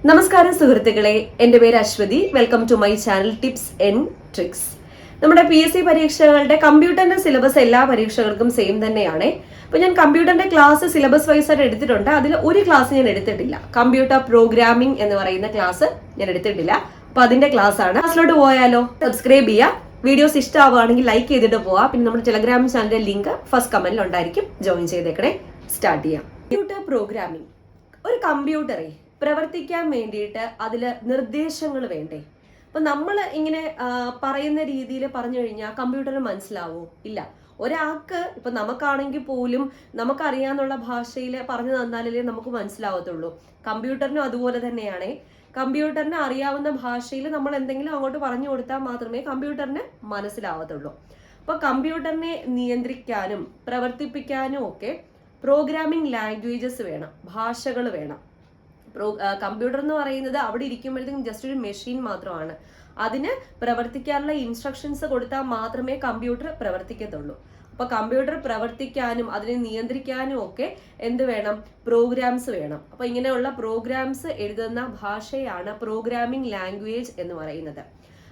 നമസ്കാരം സുഹൃത്തുക്കളെ, എൻ്റെ പേര് Ashwathi. Welcome to my channel tips and tricks. നമ്മുടെ PSC പരീക്ഷകളുടെ കമ്പ്യൂട്ടറിന്റെ സിലബസ് എല്ലാ പരീക്ഷകൾക്കും സെയിം തന്നെയാണ്. അപ്പോൾ ഞാൻ കമ്പ്യൂട്ടറിന്റെ ക്ലാസ് സിലബസ് വൈസ് ആയിട്ട് എടുത്തിട്ടുണ്ട്. അതിൽ ഒരു ക്ലാസ് ഞാൻ എടുത്തിട്ടില്ല. കമ്പ്യൂട്ടർ പ്രോഗ്രാമിംഗ് എന്ന് പറയുന്ന ക്ലാസ് ഞാൻ എടുത്തിട്ടില്ല. അപ്പോൾ അതിന്റെ ക്ലാസ് ആണ്. ക്ലാസ്സിലോട്ട് പോയാലോ? സബ്സ്ക്രൈബ് ചെയ്യുക. വീഡിയോസ് ഇഷ്ടമാവുകയാണെങ്കിൽ ലൈക്ക് ചെയ്തിട്ട് പോവാം. പിന്നെ നമ്മുടെ ടെലഗ്രാം ചാനലിന്റെ ലിങ്ക് ഫസ്റ്റ് കമന്റിൽ ഉണ്ടായിരിക്കും. ജോയിൻ ചെയ്തേക്കണേ. സ്റ്റാർട്ട് ചെയ്യാം. Computer programming. ഒരു കമ്പ്യൂട്ടറെ പ്രവർത്തിക്കാൻ വേണ്ടിയിട്ട് അതിൽ നിർദ്ദേശങ്ങൾ വേണ്ടേ? അപ്പൊ നമ്മൾ ഇങ്ങനെ പറയുന്ന രീതിയിൽ പറഞ്ഞു കഴിഞ്ഞാൽ കമ്പ്യൂട്ടറിന് മനസ്സിലാവോ? ഇല്ല. ഒരാൾക്ക് ഇപ്പൊ നമുക്കാണെങ്കിൽ പോലും നമുക്കറിയാന്നുള്ള ഭാഷയിൽ പറഞ്ഞു തന്നാലേ നമുക്ക് മനസ്സിലാവത്തുള്ളൂ. കമ്പ്യൂട്ടറിനും അതുപോലെ തന്നെയാണ്. കമ്പ്യൂട്ടറിന് അറിയാവുന്ന ഭാഷയിൽ നമ്മൾ എന്തെങ്കിലും അങ്ങോട്ട് പറഞ്ഞു കൊടുത്താൽ മാത്രമേ കമ്പ്യൂട്ടറിന് മനസ്സിലാവത്തുള്ളൂ. അപ്പൊ കമ്പ്യൂട്ടറിനെ നിയന്ത്രിക്കാനും പ്രവർത്തിപ്പിക്കാനും ഒക്കെ പ്രോഗ്രാമിംഗ് ലാംഗ്വേജസ് വേണം, ഭാഷകൾ വേണം. കമ്പ്യൂട്ടർ എന്ന് പറയുന്നത് അവിടെ ഇരിക്കുമ്പോഴത്തേക്കും ജസ്റ്റ് ഒരു മെഷീൻ മാത്രമാണ്. അതിന് പ്രവർത്തിക്കാനുള്ള ഇൻസ്ട്രക്ഷൻസ് കൊടുത്താൽ മാത്രമേ കമ്പ്യൂട്ടർ പ്രവർത്തിക്കത്തുള്ളൂ. അപ്പൊ കമ്പ്യൂട്ടർ പ്രവർത്തിക്കാനും അതിനെ നിയന്ത്രിക്കാനും ഒക്കെ എന്ത് വേണം? പ്രോഗ്രാംസ് വേണം. അപ്പൊ ഇങ്ങനെയുള്ള പ്രോഗ്രാംസ് എഴുതുന്ന ഭാഷയാണ് പ്രോഗ്രാമിംഗ് ലാംഗ്വേജ് എന്ന് പറയുന്നത്.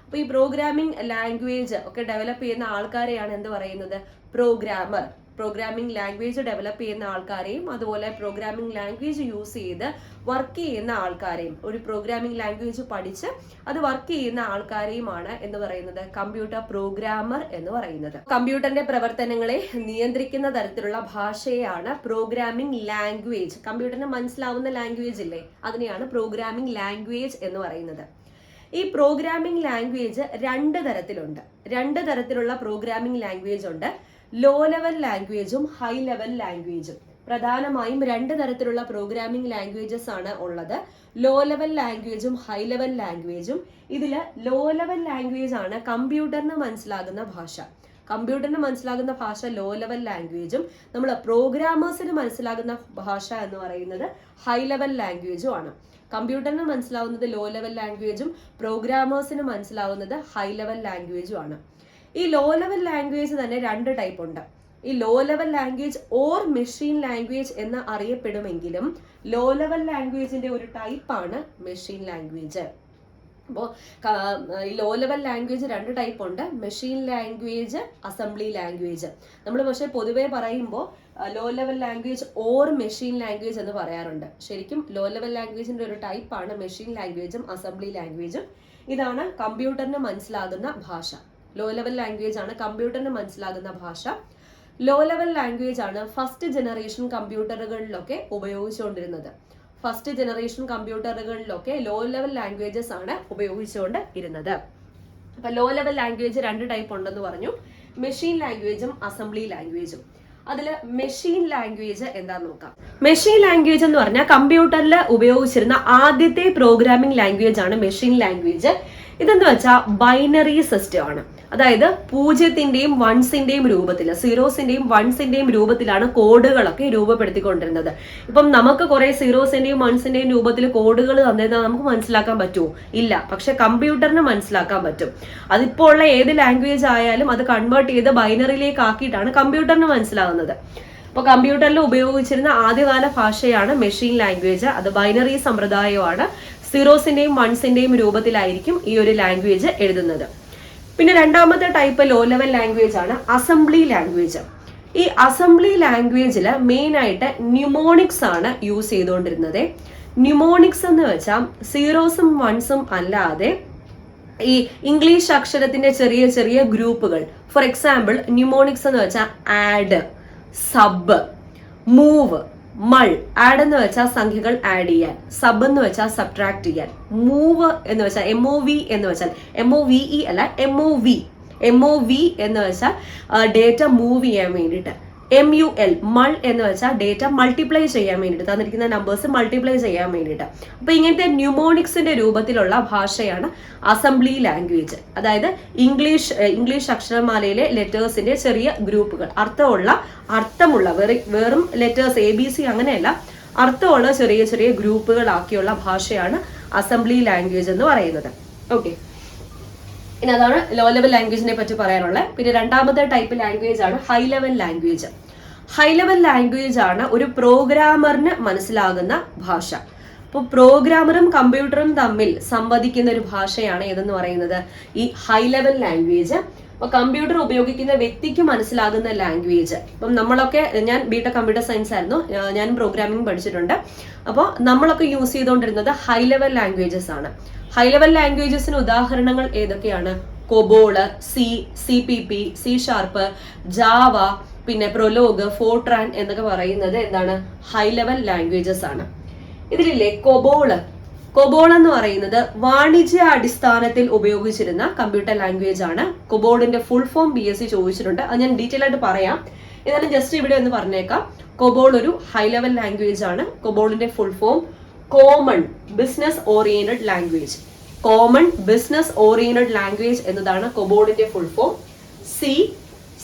അപ്പൊ ഈ പ്രോഗ്രാമിംഗ് ലാംഗ്വേജ് ഒക്കെ ഡെവലപ്പ് ചെയ്യുന്ന ആൾക്കാരെയാണ് എന്ത് പറയുന്നത്? പ്രോഗ്രാമർ. പ്രോഗ്രാമിംഗ് ലാംഗ്വേജ് ഡെവലപ്പ് ചെയ്യുന്ന ആൾക്കാരെയും അതുപോലെ പ്രോഗ്രാമിംഗ് ലാംഗ്വേജ് യൂസ് ചെയ്ത് വർക്ക് ചെയ്യുന്ന ആൾക്കാരെയും, ഒരു പ്രോഗ്രാമിംഗ് ലാംഗ്വേജ് പഠിച്ച് അത് വർക്ക് ചെയ്യുന്ന ആൾക്കാരെയുമാണ് എന്ന് പറയുന്നത് കമ്പ്യൂട്ടർ പ്രോഗ്രാമർ എന്ന് പറയുന്നത്. കമ്പ്യൂട്ടറിന്റെ പ്രവർത്തനങ്ങളെ നിയന്ത്രിക്കുന്ന തരത്തിലുള്ള ഭാഷയാണ് പ്രോഗ്രാമിംഗ് ലാംഗ്വേജ്. കമ്പ്യൂട്ടറിന് മനസ്സിലാവുന്ന ലാംഗ്വേജ് ഇല്ലേ, അതിനെയാണ് പ്രോഗ്രാമിംഗ് ലാംഗ്വേജ് എന്ന് പറയുന്നത്. ഈ പ്രോഗ്രാമിംഗ് ലാംഗ്വേജ് രണ്ട് തരത്തിലുണ്ട്. രണ്ട് തരത്തിലുള്ള പ്രോഗ്രാമിംഗ് ലാംഗ്വേജ് ഉണ്ട്. ലോ ലെവൽ ലാംഗ്വേജും ഹൈ ലെവൽ ലാംഗ്വേജും. പ്രധാനമായും രണ്ട് തരത്തിലുള്ള പ്രോഗ്രാമിംഗ് ലാംഗ്വേജസ് ആണ് ഉള്ളത്. ലോ ലെവൽ ലാംഗ്വേജും ഹൈ ലെവൽ ലാംഗ്വേജും. ഇതില് ലോ ലെവൽ ലാംഗ്വേജ് ആണ് കമ്പ്യൂട്ടറിന് മനസ്സിലാകുന്ന ഭാഷ. കമ്പ്യൂട്ടറിന് മനസ്സിലാകുന്ന ഭാഷ ലോ ലെവൽ ലാംഗ്വേജും നമ്മൾ പ്രോഗ്രാമേഴ്സിന് മനസ്സിലാകുന്ന ഭാഷ എന്ന് പറയുന്നത് ഹൈ ലെവൽ ലാംഗ്വേജും ആണ്. കമ്പ്യൂട്ടറിന് മനസ്സിലാവുന്നത് ലോ ലെവൽ ലാംഗ്വേജും പ്രോഗ്രാമേഴ്സിന് മനസ്സിലാവുന്നത് ഹൈ ലെവൽ ലാംഗ്വേജും ആണ്. ഈ ലോ ലെവൽ ലാംഗ്വേജ് തന്നെ രണ്ട് ടൈപ്പ് ഉണ്ട്. ഈ low level language or machine language എന്ന് അറിയപ്പെടുമെങ്കിലും ലോ ലെവൽ ലാംഗ്വേജിന്റെ ഒരു ടൈപ്പാണ് മെഷീൻ ലാംഗ്വേജ്. അപ്പോൾ ഈ ലോ ലെവൽ ലാംഗ്വേജ് രണ്ട് ടൈപ്പ് ഉണ്ട്. Machine language, assembly language. നമ്മൾ പക്ഷെ പൊതുവെ പറയുമ്പോൾ low level language or machine language എന്ന് പറയാറുണ്ട്. ശരിക്കും ലോ ലെവൽ ലാംഗ്വേജിന്റെ ഒരു ടൈപ്പാണ് മെഷീൻ ലാംഗ്വേജും അസംബ്ലി ലാംഗ്വേജും. ഇതാണ് കമ്പ്യൂട്ടറിന് മനസ്സിലാകുന്ന ഭാഷ. ലോ ലെവൽ ലാംഗ്വേജ് ആണ് കമ്പ്യൂട്ടറിന് മനസ്സിലാകുന്ന ഭാഷ. ലോ ലെവൽ ലാംഗ്വേജ് ആണ് ഫസ്റ്റ് ജനറേഷൻ കമ്പ്യൂട്ടറുകളിലൊക്കെ ഉപയോഗിച്ചുകൊണ്ടിരുന്നത്. ഫസ്റ്റ് ജനറേഷൻ കമ്പ്യൂട്ടറുകളിലൊക്കെ ലോ ലെവൽ ലാംഗ്വേജസ് ആണ് ഉപയോഗിച്ചുകൊണ്ട് ഇരുന്നത്. അപ്പൊ ലോ ലെവൽ ലാംഗ്വേജ് രണ്ട് ടൈപ്പ് ഉണ്ടെന്ന് പറഞ്ഞു. മെഷീൻ ലാംഗ്വേജും അസംബ്ലി ലാംഗ്വേജും. അതിൽ മെഷീൻ ലാംഗ്വേജ് എന്താന്ന് നോക്കാം. മെഷീൻ ലാംഗ്വേജ് എന്ന് പറഞ്ഞാൽ കമ്പ്യൂട്ടറിൽ ഉപയോഗിച്ചിരുന്ന ആദ്യത്തെ പ്രോഗ്രാമിംഗ് ലാംഗ്വേജ് ആണ് മെഷീൻ ലാംഗ്വേജ്. ഇതെന്ന് വെച്ചാൽ ബൈനറി സിസ്റ്റം ആണ്. അതായത് പൂജ്യത്തിന്റെയും വൺസിന്റെയും രൂപത്തിൽ, സീറോസിന്റെയും വൺസിന്റെയും രൂപത്തിലാണ് കോഡുകളൊക്കെ രൂപപ്പെടുത്തിക്കൊണ്ടിരുന്നത്. ഇപ്പം നമുക്ക് കുറെ സീറോസിന്റെയും വൺസിന്റെയും രൂപത്തിൽ കോഡുകൾ തന്നിരുന്നാൽ നമുക്ക് മനസ്സിലാക്കാൻ പറ്റുമോ? ഇല്ല. പക്ഷെ കമ്പ്യൂട്ടറിന് മനസ്സിലാക്കാൻ പറ്റും. അതിപ്പോൾ ഉള്ള ഏത് ലാംഗ്വേജ് ആയാലും അത് കൺവേർട്ട് ചെയ്ത് ബൈനറിയിലേക്ക് ആക്കിയിട്ടാണ് കമ്പ്യൂട്ടറിന് മനസ്സിലാകുന്നത്. അപ്പൊ കമ്പ്യൂട്ടറിൽ ഉപയോഗിച്ചിരുന്ന ആദ്യകാല ഭാഷയാണ് മെഷീൻ ലാംഗ്വേജ്. അത് ബൈനറി സമ്പ്രദായമാണ്. സീറോസിന്റെയും വൺസിന്റെയും രൂപത്തിലായിരിക്കും ഈ ഒരു ലാംഗ്വേജ് എഴുതുന്നത്. പിന്നെ രണ്ടാമത്തെ ടൈപ്പ് ലോ ലെവൽ ലാംഗ്വേജ് ആണ് അസംബ്ലി ലാംഗ്വേജ്. ഈ അസംബ്ലി ലാംഗ്വേജിൽ മെയിൻ ആയിട്ട് ന്യൂമോണിക്സ് ആണ് യൂസ് ചെയ്തുകൊണ്ടിരുന്നത്. ന്യൂമോണിക്സ് എന്ന് വെച്ചാൽ സീറോസും വൺസും അല്ലാതെ ഈ ഇംഗ്ലീഷ് അക്ഷരത്തിന്റെ ചെറിയ ചെറിയ ഗ്രൂപ്പുകൾ. ഫോർ എക്സാമ്പിൾ ന്യൂമോണിക്സ് എന്ന് വെച്ചാൽ ആഡ്, സബ്, മൂവ്, മൾ. ആഡ് എന്ന് വെച്ചാൽ സംഖ്യകൾ ആഡ് ചെയ്യാൻ, സബ് എന്ന് വെച്ചാൽ സബ്ട്രാക്ട് ചെയ്യാൻ, മൂവ് എന്ന് വെച്ചാൽ MOV എന്ന് വെച്ചാൽ MOVE അല്ല MOV എന്ന് വെച്ചാൽ ഡേറ്റ മൂവ് ചെയ്യാൻ വേണ്ടിയിട്ട്, MUL മൾ എന്ന് വെച്ചാൽ ഡേറ്റ മൾട്ടിപ്ലൈ ചെയ്യാൻ വേണ്ടിയിട്ട്, തന്നിരിക്കുന്ന നമ്പേഴ്സ് മൾട്ടിപ്ലൈ ചെയ്യാൻ വേണ്ടിയിട്ട്. അപ്പൊ ഇങ്ങനത്തെ ന്യൂമോണിക്സിന്റെ രൂപത്തിലുള്ള ഭാഷയാണ് അസംബ്ലി ലാംഗ്വേജ്. അതായത് ഇംഗ്ലീഷ് അക്ഷരമാലയിലെ ലെറ്റേഴ്സിന്റെ ചെറിയ ഗ്രൂപ്പുകൾ, അർത്ഥമുള്ള വെറും ലെറ്റേഴ്സ് ABC അങ്ങനെയല്ല, അർത്ഥമുള്ള ചെറിയ ചെറിയ ഗ്രൂപ്പുകളാക്കിയുള്ള ഭാഷയാണ് അസംബ്ലി ലാംഗ്വേജ് എന്ന് പറയുന്നത്. ഓക്കെ, ഇനി അതാണ് ലോ ലെവൽ ലാംഗ്വേജിനെ പറ്റി പറയാനുള്ളത്. പിന്നെ രണ്ടാമത്തെ ടൈപ്പ് ലാംഗ്വേജ് ആണ് high level language. High level language ആണ് ഒരു പ്രോഗ്രാമറിന് മനസ്സിലാകുന്ന ഭാഷ. അപ്പോൾ പ്രോഗ്രാമറും കമ്പ്യൂട്ടറും തമ്മിൽ സംവദിക്കുന്ന ഒരു ഭാഷയാണ് ഏതെന്ന് പറയുന്നത് ഈ ഹൈ ലെവൽ ലാംഗ്വേജ്. അപ്പോൾ കമ്പ്യൂട്ടർ ഉപയോഗിക്കുന്ന വ്യക്തിക്ക് മനസ്സിലാകുന്ന ലാംഗ്വേജ്. അപ്പം നമ്മളൊക്കെ, ഞാൻ ബിടെക് കമ്പ്യൂട്ടർ സയൻസ് ആയിരുന്നു, ഞാൻ പ്രോഗ്രാമിംഗ് പഠിച്ചിട്ടുണ്ട്. അപ്പോൾ നമ്മളൊക്കെ യൂസ് ചെയ്തുകൊണ്ടിരുന്നത് ഹൈ ലെവൽ ലാംഗ്വേജസ് ആണ്. ഹൈ ലെവൽ ലാംഗ്വേജസിന് ഉദാഹരണങ്ങൾ ഏതൊക്കെയാണ്? കൊബോള്, CPP, C#, ജാവ, പിന്നെ പ്രൊലോഗ്, ഫോർട്രാൻ എന്നൊക്കെ പറയുന്നത് എന്താണ്? ഹൈ ലെവൽ ലാംഗ്വേജസ് ആണ്. ഇതിലില്ലേ കൊബോള് എന്ന് പറയുന്നത് വാണിജ്യ അടിസ്ഥാനത്തിൽ ഉപയോഗിച്ചിരുന്ന കമ്പ്യൂട്ടർ ലാംഗ്വേജ് ആണ്. കൊബോളിന്റെ ഫുൾ ഫോം BSc ചോദിച്ചിട്ടുണ്ട്, അത് ഞാൻ ഡീറ്റെയിൽ ആയിട്ട് പറയാം. എന്നാലും ജസ്റ്റ് ഇവിടെ ഒന്ന് പറഞ്ഞേക്കാം. കൊബോൾ ഒരു ഹൈ ലെവൽ ലാംഗ്വേജ് ആണ്. കൊബോളിന്റെ full form common business oriented language. Common business oriented language എന്നതാണ് കൊബോളിന്റെ ഫുൾ ഫോം.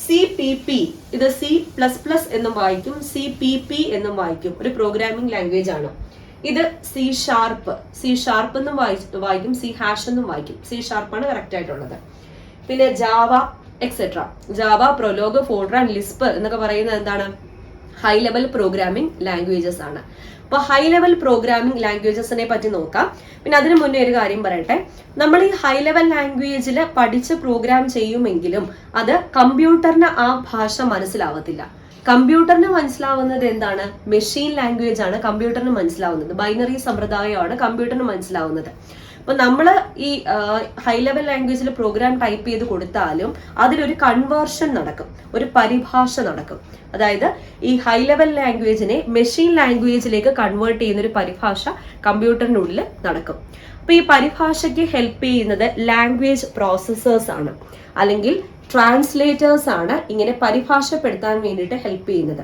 CPP, ഇത് C++ എന്നും വായിക്കും, CPP എന്നും വായിക്കും. ഒരു പ്രോഗ്രാമിംഗ് ലാംഗ്വേജ് ആണ്. ഇത് C# എന്നും വായിക്കും, C# എന്നും വായിക്കും. C# ആണ് കറക്റ്റ് ആയിട്ടുള്ളത്. പിന്നെ Java etcetera, Java, prologue, Fortran, Lisp എന്നൊക്കെ പറയുന്നത് എന്താണ്? ഹൈ ലെവൽ പ്രോഗ്രാമിംഗ് ലാംഗ്വേജസ് ആണ്. അപ്പൊ ഹൈ ലെവൽ പ്രോഗ്രാമിംഗ് ലാംഗ്വേജസിനെ പറ്റി നോക്കാം. പിന്നെ അതിനു മുന്നേ ഒരു കാര്യം പറയട്ടെ. നമ്മൾ ഈ ഹൈ ലെവൽ ലാംഗ്വേജിൽ പഠിച്ച് പ്രോഗ്രാം ചെയ്യുമെങ്കിലും അത് കമ്പ്യൂട്ടറിന് ആ ഭാഷ മനസ്സിലാവത്തില്ല. കമ്പ്യൂട്ടറിന് മനസ്സിലാവുന്നത് എന്താണ്? മെഷീൻ ലാംഗ്വേജ് ആണ് കമ്പ്യൂട്ടറിന് മനസ്സിലാവുന്നത്. ബൈനറി സമ്പ്രദായമാണ് കമ്പ്യൂട്ടറിന് മനസ്സിലാവുന്നത്. അപ്പൊ നമ്മൾ ഈ ഹൈ ലെവൽ ലാംഗ്വേജിൽ പ്രോഗ്രാം ടൈപ്പ് ചെയ്ത് കൊടുത്താലും അതിലൊരു കൺവേർഷൻ നടക്കും, ഒരു പരിഭാഷ നടക്കും. അതായത് ഈ ഹൈ ലെവൽ ലാംഗ്വേജിനെ മെഷീൻ ലാംഗ്വേജിലേക്ക് കൺവേർട്ട് ചെയ്യുന്ന ഒരു പരിഭാഷ കമ്പ്യൂട്ടറിനുള്ളിൽ നടക്കും. അപ്പൊ ഈ പരിഭാഷയ്ക്ക് ഹെൽപ്പ് ചെയ്യുന്നത് ലാംഗ്വേജ് പ്രോസസ്സേഴ്സ് ആണ്, അല്ലെങ്കിൽ ട്രാൻസ്ലേറ്റേഴ്സ് ആണ് ഇങ്ങനെ പരിഭാഷപ്പെടുത്താൻ വേണ്ടിയിട്ട് ഹെൽപ്പ് ചെയ്യുന്നത്.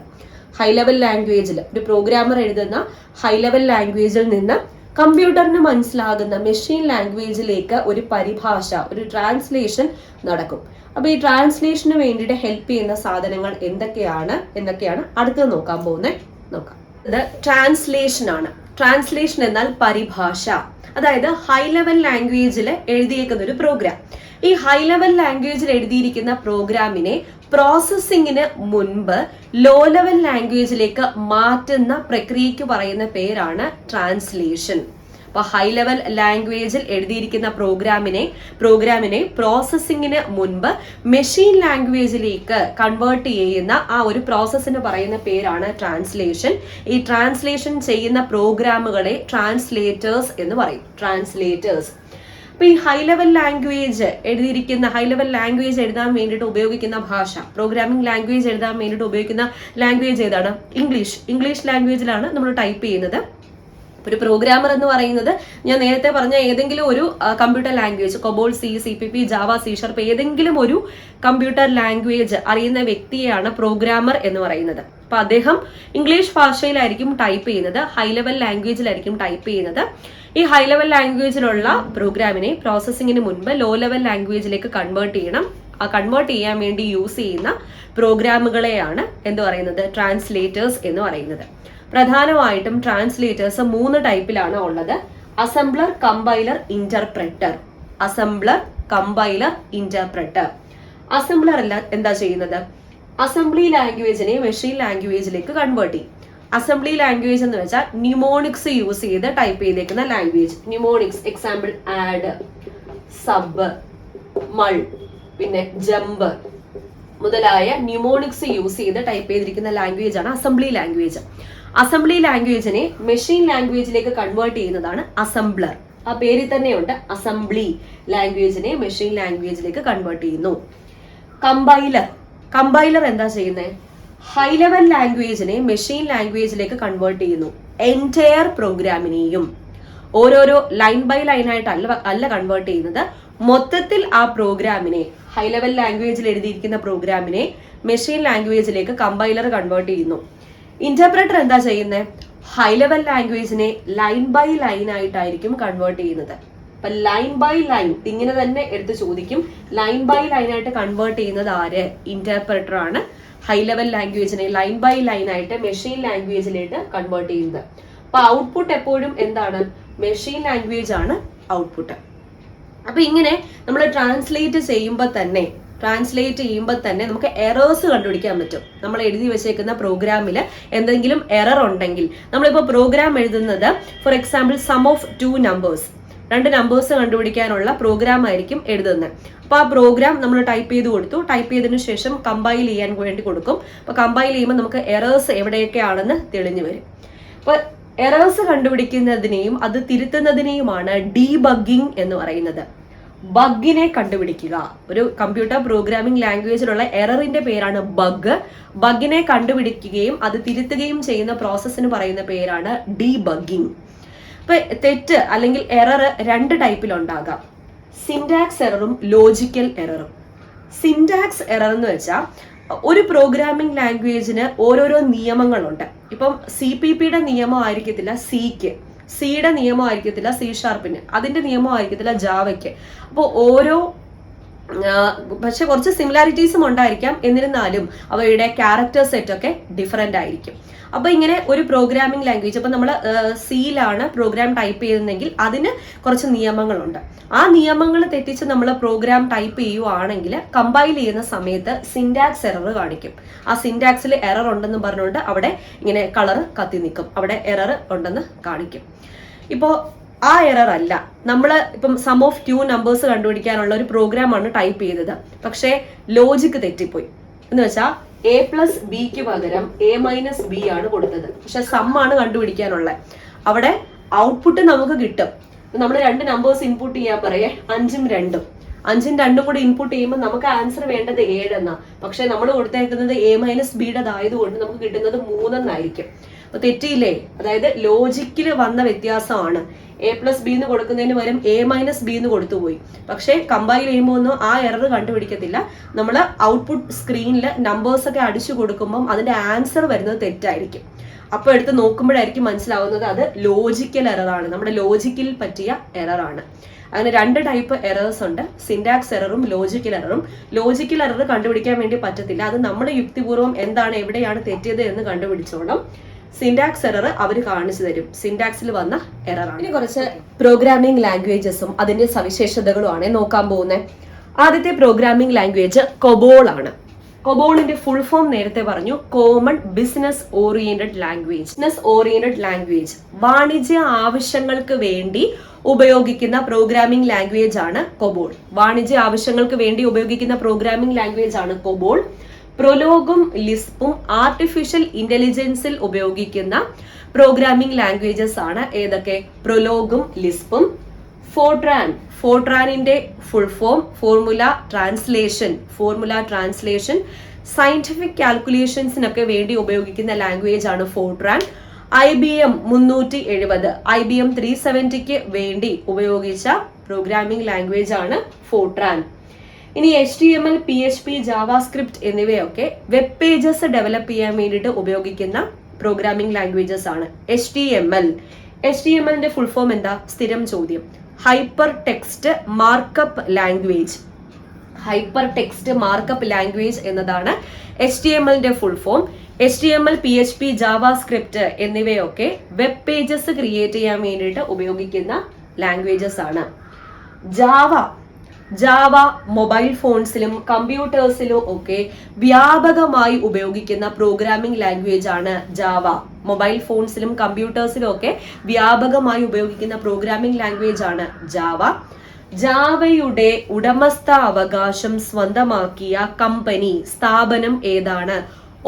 ഹൈ ലെവൽ ലാംഗ്വേജിൽ ഒരു പ്രോഗ്രാമർ എഴുതുന്ന ഹൈ ലെവൽ ലാംഗ്വേജിൽ നിന്ന് കമ്പ്യൂട്ടറിന് മനസ്സിലാകുന്ന മെഷീൻ ലാംഗ്വേജിലേക്ക് ഒരു പരിഭാഷ, ഒരു ട്രാൻസ്ലേഷൻ നടക്കും. അപ്പൊ ഈ ട്രാൻസ്ലേഷന് വേണ്ടിയിട്ട് ഹെൽപ്പ് ചെയ്യുന്ന സാധനങ്ങൾ എന്തൊക്കെയാണ് അടുത്തത് നോക്കാൻ പോകുന്നത്. നോക്കാം. ഇത് ട്രാൻസ്ലേഷൻ ആണ്. ട്രാൻസ്ലേഷൻ എന്നാൽ പരിഭാഷ. അതായത് ഹൈ ലെവൽ ലാംഗ്വേജിൽ എഴുതിയേക്കുന്ന ഒരു പ്രോഗ്രാം, ഈ ഹൈ ലെവൽ ലാംഗ്വേജിൽ എഴുതിയിരിക്കുന്ന പ്രോഗ്രാമിനെ പ്രോസസ്സിങ്ങിന് മുൻപ് ലോ ലെവൽ ലാംഗ്വേജിലേക്ക് മാറ്റുന്ന പ്രക്രിയയ്ക്ക് പറയുന്ന പേരാണ് ട്രാൻസ്ലേഷൻ. അപ്പൊ ഹൈ ലെവൽ ലാംഗ്വേജിൽ എഴുതിയിരിക്കുന്ന പ്രോഗ്രാമിനെ പ്രോസസ്സിങ്ങിന് മുൻപ് മെഷീൻ ലാംഗ്വേജിലേക്ക് കൺവേർട്ട് ചെയ്യുന്ന ആ ഒരു പ്രോസസ്സിന് പറയുന്ന പേരാണ് ട്രാൻസ്ലേഷൻ. ഈ ട്രാൻസ്ലേഷൻ ചെയ്യുന്ന പ്രോഗ്രാമുകളെ ട്രാൻസ്ലേറ്റേഴ്സ് എന്ന് പറയും. ട്രാൻസ്ലേറ്റേഴ്സ്. അപ്പൊ ഈ ഹൈ ലെവൽ ലാംഗ്വേജ് എഴുതാൻ വേണ്ടിയിട്ട് ഉപയോഗിക്കുന്ന ഭാഷ, പ്രോഗ്രാമിംഗ് ലാംഗ്വേജ് എഴുതാൻ വേണ്ടിയിട്ട് ഉപയോഗിക്കുന്ന ലാംഗ്വേജ് ഏതാണ്? ഇംഗ്ലീഷ് ലാംഗ്വേജിലാണ് നമ്മൾ ടൈപ്പ് ചെയ്യുന്നത്. ഒരു പ്രോഗ്രാമർ എന്ന് പറയുന്നത് ഞാൻ നേരത്തെ പറഞ്ഞ ഏതെങ്കിലും ഒരു computer language, COBOL, CPP, Java, C#, ഏതെങ്കിലും ഒരു കമ്പ്യൂട്ടർ ലാംഗ്വേജ് അറിയുന്ന വ്യക്തിയെയാണ് പ്രോഗ്രാമർ എന്ന് പറയുന്നത്. അപ്പൊ അദ്ദേഹം ഇംഗ്ലീഷ് ഭാഷയിലായിരിക്കും ടൈപ്പ് ചെയ്യുന്നത്, ഹൈ ലെവൽ ലാംഗ്വേജിലായിരിക്കും ടൈപ്പ് ചെയ്യുന്നത്. ഈ ഹൈ ലെവൽ ലാംഗ്വേജിലുള്ള പ്രോഗ്രാമിനെ പ്രോസസ്സിങ്ങിന് മുൻപ് ലോ ലെവൽ ലാംഗ്വേജിലേക്ക് കൺവേർട്ട് ചെയ്യണം. ആ കൺവേർട്ട് ചെയ്യാൻ വേണ്ടി യൂസ് ചെയ്യുന്ന പ്രോഗ്രാമുകളെയാണ് എന്ത് പറയുന്നത്? ട്രാൻസ്ലേറ്റേഴ്സ് എന്ന് പറയുന്നത്. പ്രധാനമായിട്ടും ട്രാൻസ്ലേറ്റേഴ്സ് 3 ടൈപ്പിലാണ് ഉള്ളത്. Assembler, compiler, interpreter. അസംബ്ലർ എന്താ ചെയ്യുന്നത്? അസംബ്ലി ലാംഗ്വേജിനെ മെഷീൻ ലാംഗ്വേജിലേക്ക് കൺവേർട്ട് ചെയ്യും. അസംബ്ലി ലാംഗ്വേജ് എന്ന് വെച്ചാൽ ന്യൂമോണിക്സ് യൂസ് ചെയ്ത് ടൈപ്പ് ചെയ്തേക്കുന്ന language. Mnemonics, example add, sub, mul, പിന്നെ ജമ്പ് മുതലായ ന്യൂമോണിക്സ് യൂസ് ചെയ്ത് ടൈപ്പ് ചെയ്തിരിക്കുന്ന ലാംഗ്വേജ് ആണ് അസംബ്ലി ലാംഗ്വേജ്. അസംബ്ലി ലാംഗ്വേജിനെ മെഷീൻ ലാംഗ്വേജിലേക്ക് കൺവേർട്ട് ചെയ്യുന്നതാണ് അസംബ്ലർ. ആ പേരിൽ തന്നെയുണ്ട്, അസംബ്ലി ലാംഗ്വേജിനെ മെഷീൻ ലാംഗ്വേജിലേക്ക് കൺവേർട്ട് ചെയ്യുന്നു. കമ്പൈലർ എന്താ ചെയ്യുന്നത്? ഹൈ ലെവൽ ലാംഗ്വേജിനെ മെഷീൻ ലാംഗ്വേജിലേക്ക് കൺവേർട്ട് ചെയ്യുന്നു. എൻറ്റയർ പ്രോഗ്രാമിനെയും ഓരോരോ ലൈൻ ബൈ ലൈൻ ആയിട്ട് അല്ല കൺവേർട്ട് ചെയ്യുന്നത്, മൊത്തത്തിൽ ആ പ്രോഗ്രാമിനെ, ഹൈ ലെവൽ ലാംഗ്വേജിൽ എഴുതിയിരിക്കുന്ന പ്രോഗ്രാമിനെ മെഷീൻ ലാംഗ്വേജിലേക്ക് കമ്പൈലർ കൺവേർട്ട് ചെയ്യുന്നു. ഇന്റർപ്രറ്റർ എന്താ ചെയ്യുന്നത്? ഹൈ ലെവൽ ലാംഗ്വേജിനെ ലൈൻ ബൈ ലൈൻ ആയിട്ടായിരിക്കും കൺവേർട്ട് ചെയ്യുന്നത്. അപ്പൊ ലൈൻ ബൈ ലൈൻ ഇങ്ങനെ തന്നെ എടുത്ത് ചോദിക്കും. ലൈൻ ബൈ ലൈൻ ആയിട്ട് കൺവേർട്ട് ചെയ്യുന്നത് ആര്? ഇന്റർപ്രറ്റർ ആണ്. ഹൈ ലെവൽ ലാംഗ്വേജിനെ ലൈൻ ബൈ ലൈൻ ആയിട്ട് മെഷീൻ ലാംഗ്വേജിലേക്ക് കൺവേർട്ട് ചെയ്യുന്നത്. അപ്പൊ ഔട്ട്പുട്ട് എപ്പോഴും എന്താണ്? മെഷീൻ ലാംഗ്വേജ് ആണ് ഔട്ട്പുട്ട്. അപ്പൊ ഇങ്ങനെ നമ്മൾ ട്രാൻസ്ലേറ്റ് ചെയ്യുമ്പോൾ തന്നെ ട്രാൻസ്ലേറ്റ് ചെയ്യുമ്പോൾ തന്നെ നമുക്ക് എറേഴ്സ് കണ്ടുപിടിക്കാൻ പറ്റും. നമ്മൾ എഴുതി വെച്ചേക്കുന്ന പ്രോഗ്രാമിൽ എന്തെങ്കിലും എറർ ഉണ്ടെങ്കിൽ, നമ്മളിപ്പോൾ പ്രോഗ്രാം എഴുതുന്നത് for example sum of 2 numbers, 2 numbers കണ്ടുപിടിക്കാനുള്ള പ്രോഗ്രാം ആയിരിക്കും എഴുതുന്നത്. അപ്പോൾ ആ പ്രോഗ്രാം നമ്മൾ ടൈപ്പ് ചെയ്ത് കൊടുത്തു, ടൈപ്പ് ചെയ്തതിനു ശേഷം കമ്പൈൽ ചെയ്യാൻ വേണ്ടി കൊടുക്കും. അപ്പോൾ കമ്പൈൽ ചെയ്യുമ്പോൾ നമുക്ക് എറേഴ്സ് എവിടെയൊക്കെയാണെന്ന് തെളിഞ്ഞു വരും. അപ്പോൾ എറേഴ്സ് കണ്ടുപിടിക്കുന്നതിനെയും അത് തിരുത്തുന്നതിനെയുമാണ് ഡീബഗ്ഗിംഗ് എന്ന് പറയുന്നത്. ബഗ്ഗിനെ കണ്ടുപിടിക്കുക. ഒരു കമ്പ്യൂട്ടർ പ്രോഗ്രാമിംഗ് ലാംഗ്വേജിലുള്ള എററിന്റെ പേരാണ് ബഗ്. ബഗ്ഗിനെ കണ്ടുപിടിക്കുകയും അത് തിരുത്തുകയും ചെയ്യുന്ന പ്രോസസ്സിന് പറയുന്ന പേരാണ് ഡീബഗ്ഗിംഗ്. ഇപ്പൊ തെറ്റ് അല്ലെങ്കിൽ എറർ 2 ടൈപ്പിലുണ്ടാകാം. സിന്റാക്സ് എററും ലോജിക്കൽ എററും. സിന്റാക്സ് എറർ എന്ന് വെച്ചാൽ ഒരു പ്രോഗ്രാമിംഗ് ലാംഗ്വേജിന് ഓരോരോ നിയമങ്ങളുണ്ട്. ഇപ്പം CPPയുടെ നിയമം ആയിരിക്കത്തില്ല സിക്ക്, സിയുടെ നിയമം ആയിരിക്കത്തില്ല C#ന്, അതിന്റെ നിയമം ആയിരിക്കത്തില്ല ജാവയ്ക്ക്. അപ്പോൾ പക്ഷെ കുറച്ച് സിമിലാരിറ്റീസും ഉണ്ടായിരിക്കാം. എന്നിരുന്നാലും അവയുടെ ക്യാരക്ടർ സെറ്റ് ഒക്കെ ഡിഫറെന്റ് ആയിരിക്കും. അപ്പൊ ഇങ്ങനെ ഒരു പ്രോഗ്രാമിംഗ് ലാംഗ്വേജ്, അപ്പൊ നമ്മൾ സിയിലാണ് പ്രോഗ്രാം ടൈപ്പ് ചെയ്യുന്നതെങ്കിൽ അതിന് കുറച്ച് നിയമങ്ങളുണ്ട്. ആ നിയമങ്ങൾ തെറ്റിച്ച് നമ്മൾ പ്രോഗ്രാം ടൈപ്പ് ചെയ്യുവാണെങ്കിൽ കമ്പൈൽ ചെയ്യുന്ന സമയത്ത് സിന്റാക്സ് എറർ കാണിക്കും. ആ സിന്റാക്സിൽ എറർ ഉണ്ടെന്ന് പറഞ്ഞുകൊണ്ട് അവിടെ ഇങ്ങനെ കളർ കത്തി നിൽക്കും, അവിടെ എറർ ഉണ്ടെന്ന് കാണിക്കും. ഇപ്പോൾ ആ എറർ അല്ല, നമ്മൾ ഇപ്പം സം ഓഫ് 2 നമ്പേഴ്സ് കണ്ടുപിടിക്കാനുള്ള ഒരു പ്രോഗ്രാമാണ് ടൈപ്പ് ചെയ്തത്, പക്ഷേ ലോജിക്ക് തെറ്റിപ്പോയി. എന്ന് വെച്ചാൽ A+Bക്ക് പകരം A-B ആണ് കൊടുത്തത്, പക്ഷെ സം ആണ് കണ്ടുപിടിക്കാനുള്ളത്. അവിടെ ഔട്ട്പുട്ട് നമുക്ക് കിട്ടും. നമ്മൾ 2 നമ്പേഴ്സ് ഇൻപുട്ട് ചെയ്യാൻ പറയേ 5ഉം 2ഉം, 5ഉം 2ഉം കൂടി ഇൻപുട്ട് ചെയ്യുമ്പോൾ നമുക്ക് ആൻസർ വേണ്ടത് 7 എന്നാ. പക്ഷെ നമ്മൾ കൊടുത്തേക്കുന്നത് A-B'യുടേതായതുകൊണ്ട് നമുക്ക് കിട്ടുന്നത് 3 എന്നായിരിക്കും. അപ്പൊ തെറ്റിയില്ലേ? അതായത് ലോജിക്കിൽ വന്ന വ്യത്യാസമാണ്. A+B എന്ന് കൊടുക്കുന്നതിന് പകരം A-B എന്ന് കൊടുത്തുപോയി. പക്ഷെ കമ്പൈൽ ചെയ്യുമ്പോൾ ഒന്നും ആ എറർ കണ്ടുപിടിക്കത്തില്ല. നമ്മൾ ഔട്ട്പുട്ട് സ്ക്രീനിൽ നമ്പേഴ്സ് ഒക്കെ അടിച്ചു കൊടുക്കുമ്പോൾ അതിന്റെ ആൻസർ വരുന്നത് തെറ്റായിരിക്കും. അപ്പോൾ എടുത്ത് നോക്കുമ്പോഴായിരിക്കും മനസ്സിലാവുന്നത് അത് ലോജിക്കൽ എററാണ്, നമ്മുടെ ലോജിക്കിൽ പറ്റിയ എററാണ്. അങ്ങനെ 2 ടൈപ്പ് എറേഴ്സ് ഉണ്ട്, സിന്റാക്സ് എററും ലോജിക്കൽ എററും. ലോജിക്കൽ എറർ കണ്ടുപിടിക്കാൻ വേണ്ടി പറ്റത്തില്ല, അത് നമ്മുടെ യുക്തിപൂർവ്വം എന്താണ് എവിടെയാണ് തെറ്റിയത് എന്ന് കണ്ടുപിടിച്ചോണം. സിന്റാക്സ് എറർ അവർ കാണിച്ചു തരും, സിന്റാക്സിൽ വന്ന എററാണ്. ഇനി കുറച്ച് പ്രോഗ്രാമിംഗ് ലാംഗ്വേജസും അതിന്റെ സവിശേഷതകളുമാണ് നോക്കാൻ പോകുന്നത്. ആദ്യത്തെ പ്രോഗ്രാമിംഗ് ലാംഗ്വേജ് കൊബോൾ ആണ്. കൊബോളിന്റെ ഫുൾ ഫോം നേരത്തെ പറഞ്ഞു, common business oriented language. Business oriented language, വാണിജ്യ ആവശ്യങ്ങൾക്ക് വേണ്ടി ഉപയോഗിക്കുന്ന പ്രോഗ്രാമിംഗ് ലാംഗ്വേജ് ആണ് കൊബോൾ. വാണിജ്യ ആവശ്യങ്ങൾക്ക് വേണ്ടി ഉപയോഗിക്കുന്ന പ്രോഗ്രാമിംഗ് ലാംഗ്വേജ് ആണ് കൊബോൾ. പ്രൊലോഗും ലിസ്പും ആർട്ടിഫിഷ്യൽ ഇന്റലിജൻസിൽ ഉപയോഗിക്കുന്ന പ്രോഗ്രാമിംഗ് ലാംഗ്വേജസ് ആണ് ഏതൊക്കെ? പ്രൊലോഗും ലിസ്പും. ഫോർട്രാനിന്റെ full form formula translation. Scientific കാൽക്കുലേഷൻസിനൊക്കെ വേണ്ടി ഉപയോഗിക്കുന്ന ലാംഗ്വേജ് ആണ് ഫോർട്രാൻ. IBM 370, IBM 370ക്ക് വേണ്ടി ഉപയോഗിച്ച പ്രോഗ്രാമിംഗ് ലാംഗ്വേജ് ആണ് ഫോർട്രാൻ. ഇനി HTML, PHP, ജാവാസ്ക്രിപ്റ്റ് എന്നിവയൊക്കെ വെബ് പേജസ് ഡെവലപ്പ് ചെയ്യാൻ വേണ്ടിയിട്ട് ഉപയോഗിക്കുന്ന പ്രോഗ്രാമിംഗ് ലാംഗ്വേജസ് ആണ്. HTMLന്റെ ഫുൾ ഫോം എന്താ? സ്ഥിരം ചോദ്യം. ഹൈപ്പർ ടെക്സ്റ്റ് മാർക്കപ്പ് ലാംഗ്വേജ് എന്നതാണ് HTMLന്റെ full form. HTML, PHP, JavaScript എന്നിവയൊക്കെ വെബ് പേജസ് ക്രിയേറ്റ് ചെയ്യാൻ വേണ്ടിയിട്ട് ഉപയോഗിക്കുന്ന ലാംഗ്വേജസ് ആണ്. ജാവ മൊബൈൽ ഫോൺസിലും കമ്പ്യൂട്ടേഴ്സിലും ഒക്കെ വ്യാപകമായി ഉപയോഗിക്കുന്ന പ്രോഗ്രാമിംഗ് ലാംഗ്വേജ് ആണ് ജാവ. മൊബൈൽ ഫോൺസിലും കമ്പ്യൂട്ടേഴ്സിലും ഒക്കെ വ്യാപകമായി ഉപയോഗിക്കുന്ന പ്രോഗ്രാമിംഗ് ലാംഗ്വേജ് ആണ് ജാവ. ജാവയുടെ ഉടമസ്ഥാവകാശം സ്വന്തമാക്കിയ സ്ഥാപനം ഏതാണ്?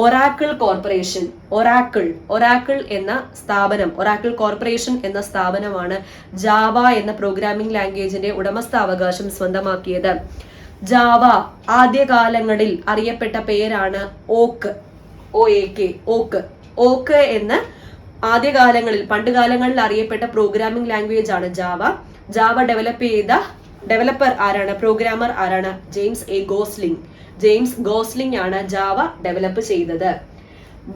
Oracle corporation. ഒറാക്കിൾ എന്ന സ്ഥാപനം, ഒറാക്കിൾ കോർപ്പറേഷൻ എന്ന സ്ഥാപനമാണ് ജാവ എന്ന പ്രോഗ്രാമിംഗ് ലാംഗ്വേജിന്റെ ഉടമസ്ഥാവകാശം സ്വന്തമാക്കിയത്. ജാവ ആദ്യകാലങ്ങളിൽ അറിയപ്പെട്ട പേരാണ് ഓക്ക് എന്ന് ആദ്യകാലങ്ങളിൽ പണ്ടുകാലങ്ങളിൽ അറിയപ്പെട്ട പ്രോഗ്രാമിംഗ് ലാംഗ്വേജ് ആണ് ജാവ. ജാവ ഡെവലപ്പ് ചെയ്ത ഡെവലപ്പർ ആരാണ്? പ്രോഗ്രാമർ ആരാണ്? ജെയിംസ് ഗോസ്ലിംഗ് ആണ് ജാവ ഡെവലപ്പ് ചെയ്തത്.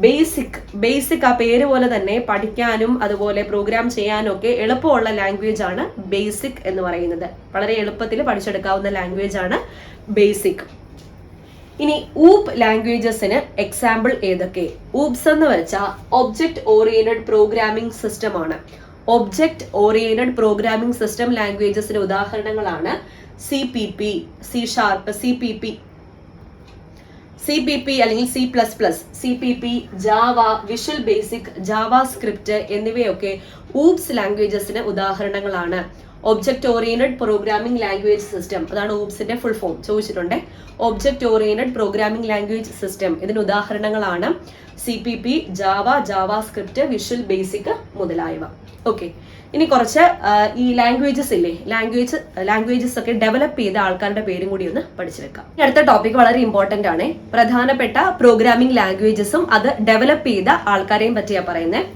ബേസിക് ആ പേര് പോലെ തന്നെ പഠിക്കാനും അതുപോലെ പ്രോഗ്രാം ചെയ്യാനും ഒക്കെ എളുപ്പമുള്ള ലാംഗ്വേജ് ആണ് ബേസിക് എന്ന് പറയുന്നത്. വളരെ എളുപ്പത്തിൽ പഠിച്ചെടുക്കാവുന്ന ലാംഗ്വേജ് ആണ് ബേസിക്. ഇനി ഊപ്പ് ലാംഗ്വേജസിന് എക്സാമ്പിൾ ഏതൊക്കെ? ഊപ്സ് എന്ന് വെച്ചാൽ ഒബ്ജക്ട് ഓറിയന്റഡ് പ്രോഗ്രാമിംഗ് സിസ്റ്റം ആണ്. ഒബ്ജക്ട് ഓറിയന്റഡ് പ്രോഗ്രാമിംഗ് സിസ്റ്റം ലാംഗ്വേജസിന്റെ ഉദാഹരണങ്ങളാണ് CPP, C#, CPP, CPP അല്ലെങ്കിൽ CPP, Java, visual basic, Java script എന്നിവയൊക്കെ ഊപ്സ് ലാംഗ്വേജസിന് ഉദാഹരണങ്ങളാണ്. Object oriented programming language system, അതാണ് ഊപ്സിന്റെ ഫുൾ ഫോം ചോദിച്ചിട്ടുണ്ട്. Object oriented programming language system ഇതിന് ഉദാഹരണങ്ങളാണ് CPP, Java, Java script, visual basic മുതലായവ. Okay, ഇനി കുറച്ച് ഈ ലാംഗ്വേജസ് ഇല്ലേ, ലാംഗ്വേജസ് ഒക്കെ ഡെവലപ്പ് ചെയ്ത ആൾക്കാരുടെ പേരും കൂടി ഒന്ന് പഠിച്ചു വെക്കാം. അടുത്ത ടോപ്പിക് വളരെ ഇമ്പോർട്ടന്റ് ആണ്. പ്രധാനപ്പെട്ട പ്രോഗ്രാമിംഗ് ലാംഗ്വേജസും അത് ഡെവലപ്പ് ചെയ്ത ആൾക്കാരെയും പറ്റിയാ പറയുന്നത്.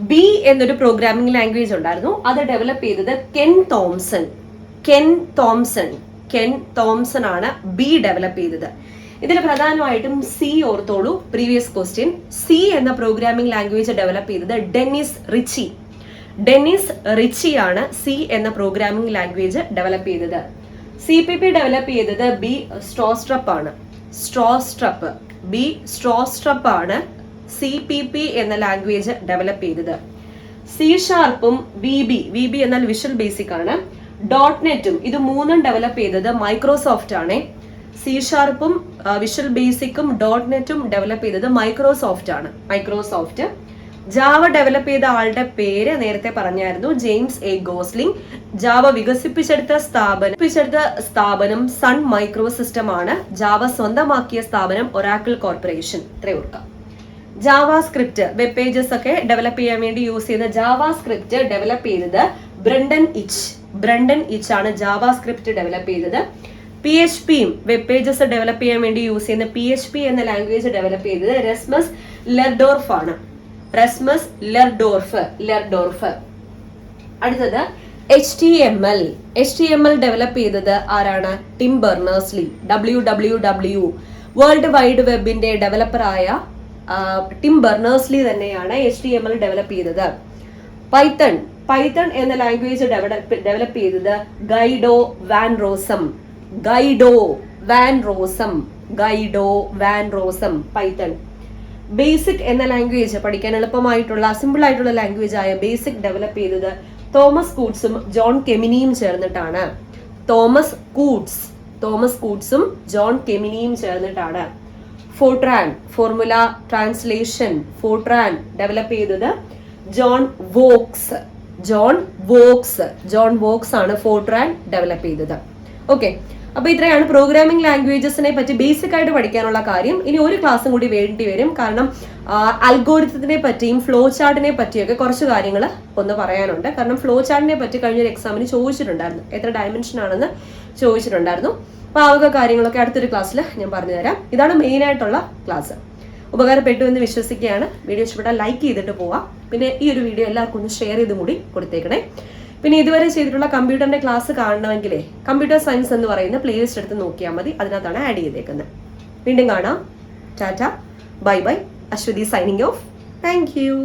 ബി എന്നൊരു പ്രോഗ്രാമിംഗ് ലാംഗ്വേജ് ഉണ്ടായിരുന്നു, അത് ഡെവലപ്പ് ചെയ്തത് കെൻ തോംസൺ ആണ് ബി ഡെവലപ്പ് ചെയ്തത്. ഇതിൽ പ്രധാനമായിട്ടും സി ഓർത്തോളൂ, പ്രീവിയസ് ക്വസ്റ്റ്യൻ. സി എന്ന പ്രോഗ്രാമിംഗ് ലാംഗ്വേജ് ഡെവലപ്പ് ചെയ്തത് ഡെന്നിസ് റിച്ചിയാണ് സി എന്ന പ്രോഗ്രാമിംഗ് ലാംഗ്വേജ് ഡെവലപ്പ് ചെയ്തത്. CPP ഡെവലപ്പ് ചെയ്തത് ബി സ്ട്രോസ്ട്രപ്പ് ആണ്. ബി സ്ട്രോസ്ട്രപ്പ് ആണ് CPP എന്ന ലാംഗ്വേജ് ഡെവലപ്പ് ചെയ്തത്. C#ഉം VB എന്നാൽ വിഷ്വൽ ബേസിക് ആണ്, .NETഉം ഇത് മൂന്നും ഡെവലപ്പ് ചെയ്തത് മൈക്രോസോഫ്റ്റ് ആണ്. C#ഉം വിഷ്വൽ ബേസിക്കും .NETഉം ഡെവലപ്പ് ചെയ്തത് മൈക്രോസോഫ്റ്റ്. ജാവ ഡെവലപ്പ് ചെയ്ത ആളുടെ പേര് നേരത്തെ പറഞ്ഞായിരുന്നു, ജെയിംസ് എ ഗോസ്ലിംഗ്. ജാവ വികസിപ്പിച്ചെടുത്ത സ്ഥാപനം സൺ മൈക്രോ സിസ്റ്റം ആണ്. ജാവ സ്വന്തമാക്കിയ സ്ഥാപനം ഒറാക്കിൾ കോർപ്പറേഷൻ. ഇത്രയും ഓർക്കാം. ജാവ സ്ക്രിപ്റ്റ് വെബ് പേജസ് ഒക്കെ ഡെവലപ്പ് ചെയ്യാൻ വേണ്ടി യൂസ് ചെയ്യുന്ന ജാവ സ്ക്രിപ്റ്റ് ഡെവലപ്പ് ചെയ്തത് ബ്രണ്ടൻ ഇച്ച് ആണ് ജാവ സ്ക്രിപ്റ്റ് ഡെവലപ്പ് ചെയ്തത്. PHPയും വെബ് പേജസ് ഡെവലപ്പ് ചെയ്യാൻ വേണ്ടി യൂസ് ചെയ്യുന്ന PHP എന്ന ലാംഗ്വേജ് ഡെവലപ്പ് ചെയ്തത് റസ്മസ് ലെർഡോർഫ് ആണ്. അടുത്തത് HTML ഡെവലപ്പ് ചെയ്തത് ആരാണ്? Tim Berners-Lee. WWW world wide വെബിന്റെ ഡെവലപ്പറായ ടിം ബെർണേഴ്സ്-ലീ തന്നെയാണ് HTML ഡെവലപ്പ് ചെയ്തത്. പൈത്തൺ എന്ന ലാംഗ്വേജ് ഡെവലപ്പ് ചെയ്തത് Guido van Rossum. Python. BASIC എന്ന ലാംഗ്വേജ് പഠിക്കാൻ എളുപ്പമായിട്ടുള്ള സിമ്പിൾ ആയിട്ടുള്ള ലാംഗ്വേജ് ആയ ബേസിക് ഡെവലപ്പ് ചെയ്തത് തോമസ് കൂട്ട്സും ജോൺ കെമിനിയും ചേർന്നിട്ടാണ്. ഫോർട്രാൻ ഫോർമുല ട്രാൻസ്ലേഷൻ ഡെവലപ്പ് ചെയ്തത് ജോൺ വോക്സ് ആണ് ഫോർട്രാൻ ഡെവലപ്പ് ചെയ്തത്. ഓക്കെ, അപ്പൊ ഇത്രയാണ് പ്രോഗ്രാമിംഗ് ലാംഗ്വേജസിനെ പറ്റി ബേസിക് ആയിട്ട് പഠിക്കാനുള്ള കാര്യം. ഇനി ഒരു ക്ലാസ്സും കൂടി വേണ്ടി വരും, കാരണം അൽഗോരിതത്തിനെ പറ്റിയും ഫ്ലോ ചാർട്ടിനെ പറ്റിയൊക്കെ കുറച്ച് കാര്യങ്ങൾ ഒന്ന് പറയാനുണ്ട്. കാരണം ഫ്ലോ ചാർട്ടിനെ പറ്റി കഴിഞ്ഞൊരു എക്സാമിന് ചോദിച്ചിട്ടുണ്ടായിരുന്നു, എത്ര ഡയമെൻഷൻ ആണെന്ന് ചോദിച്ചിട്ടുണ്ടായിരുന്നു. അപ്പൊ ആ വക കാര്യങ്ങളൊക്കെ അടുത്തൊരു ക്ലാസ്സിൽ ഞാൻ പറഞ്ഞുതരാം. ഇതാണ് മെയിൻ ആയിട്ടുള്ള ക്ലാസ്. ഉപകാരപ്പെട്ടു എന്ന് വിശ്വസിക്കുകയാണ്. വീഡിയോ ഇഷ്ടപ്പെട്ടാൽ ലൈക്ക് ചെയ്തിട്ട് പോവാം. പിന്നെ ഈ ഒരു വീഡിയോ എല്ലാവർക്കും ഒന്ന് ഷെയർ ചെയ്തും കൂടി കൊടുത്തേക്കണേ. പിന്നെ ഇതുവരെ ചെയ്തിട്ടുള്ള കമ്പ്യൂട്ടറിന്റെ ക്ലാസ് കാണണമെങ്കിലേ കമ്പ്യൂട്ടർ സയൻസ് എന്ന് പറയുന്ന പ്ലേലിസ്റ്റ് എടുത്ത് നോക്കിയാൽ മതി, അതിനകത്താണ് ആഡ് ചെയ്തേക്കുന്നത്. വീണ്ടും കാണാം. Tata, bye bye. Ashwathi signing off. Thank U.